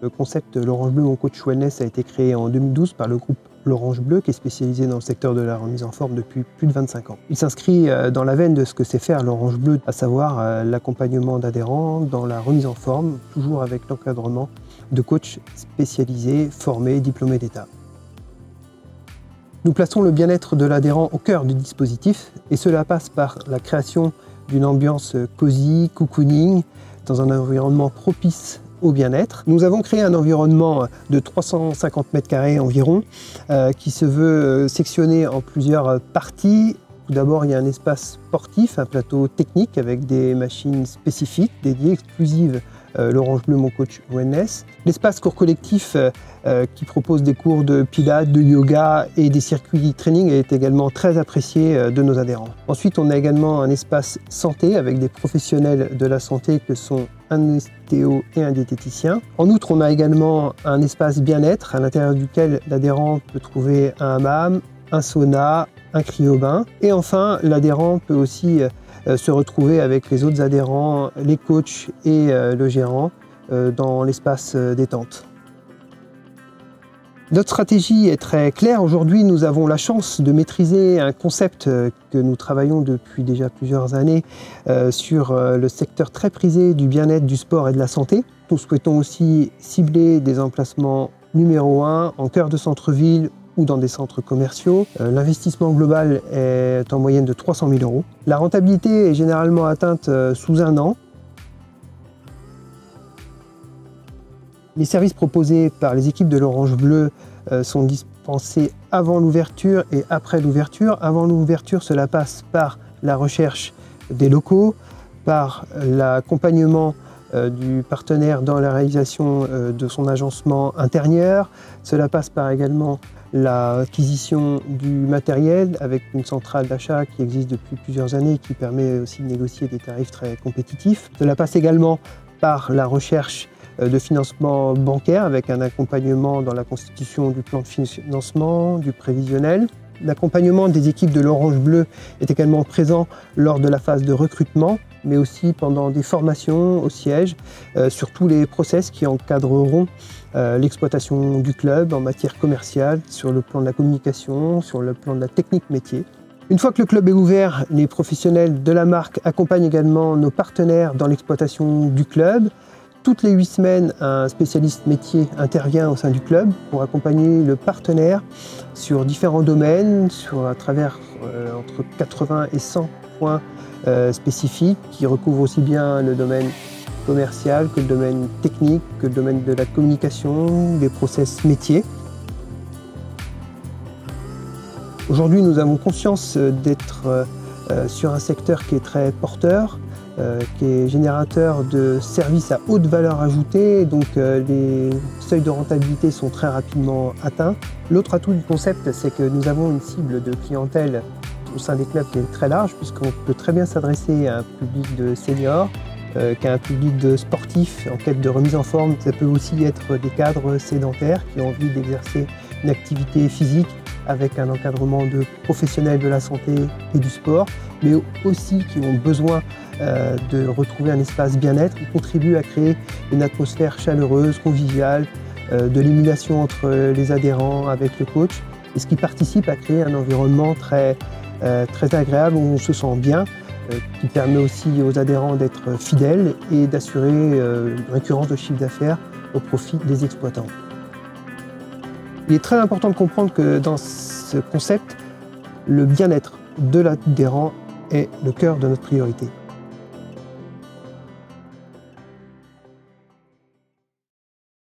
Le concept L'Orange Bleu, mon coach wellness a été créé en 2012 par le groupe L'Orange Bleu, qui est spécialisé dans le secteur de la remise en forme depuis plus de 25 ans. Il s'inscrit dans la veine de ce que sait faire l'Orange Bleu, à savoir l'accompagnement d'adhérents dans la remise en forme, toujours avec l'encadrement de coachs spécialisés, formés, diplômés d'État. Nous plaçons le bien-être de l'adhérent au cœur du dispositif et cela passe par la création d'une ambiance cosy, cocooning, dans un environnement propice au bien-être. Nous avons créé un environnement de 350 m² environ qui se veut sectionné en plusieurs parties. Tout d'abord, il y a un espace sportif, un plateau technique avec des machines spécifiques dédiées, exclusives L'Orange Bleu, mon coach wellness. L'espace cours collectif qui propose des cours de pilates, de yoga et des circuits training est également très apprécié de nos adhérents. Ensuite, on a également un espace santé avec des professionnels de la santé que sont un ostéo et un diététicien. En outre, on a également un espace bien-être à l'intérieur duquel l'adhérent peut trouver un hammam, un sauna, un cryobain. Et enfin, l'adhérent peut aussi se retrouver avec les autres adhérents, les coachs et le gérant dans l'espace détente. Notre stratégie est très claire. Aujourd'hui, nous avons la chance de maîtriser un concept que nous travaillons depuis déjà plusieurs années sur le secteur très prisé du bien-être, du sport et de la santé. Nous souhaitons aussi cibler des emplacements numéro 1 en cœur de centre-ville ou dans des centres commerciaux. L'investissement global est en moyenne de 300 000 €. La rentabilité est généralement atteinte sous 1 an. Les services proposés par les équipes de l'Orange Bleu sont dispensés avant l'ouverture et après l'ouverture. Avant l'ouverture, cela passe par la recherche des locaux, par l'accompagnement du partenaire dans la réalisation de son agencement intérieur. Cela passe par également l'acquisition du matériel avec une centrale d'achat qui existe depuis plusieurs années et qui permet aussi de négocier des tarifs très compétitifs. Cela passe également par la recherche de financement bancaire avec un accompagnement dans la constitution du plan de financement, du prévisionnel. L'accompagnement des équipes de l'Orange Bleu est également présent lors de la phase de recrutement, mais aussi pendant des formations au siège sur tous les process qui encadreront l'exploitation du club en matière commerciale, sur le plan de la communication, sur le plan de la technique métier. Une fois que le club est ouvert, les professionnels de la marque accompagnent également nos partenaires dans l'exploitation du club. Toutes les 8 semaines, un spécialiste métier intervient au sein du club pour accompagner le partenaire sur différents domaines, à travers entre 80 et 100 points spécifiques qui recouvrent aussi bien le domaine commercial que le domaine technique, que le domaine de la communication, des process métiers. Aujourd'hui, nous avons conscience d'être sur un secteur qui est très porteur, qui est générateur de services à haute valeur ajoutée, donc les seuils de rentabilité sont très rapidement atteints. L'autre atout du concept, c'est que nous avons une cible de clientèle au sein des clubs qui est très large, puisqu'on peut très bien s'adresser à un public de seniors, qu'à un public de sportifs en quête de remise en forme. Ça peut aussi être des cadres sédentaires qui ont envie d'exercer une activité physique avec un encadrement de professionnels de la santé et du sport, mais aussi qui ont besoin de retrouver un espace bien-être qui contribue à créer une atmosphère chaleureuse, conviviale, de l'émulation entre les adhérents avec le coach, et ce qui participe à créer un environnement très agréable où on se sent bien, qui permet aussi aux adhérents d'être fidèles et d'assurer une récurrence de chiffre d'affaires au profit des exploitants. Il est très important de comprendre que dans ce concept, le bien-être de l'adhérent est le cœur de notre priorité.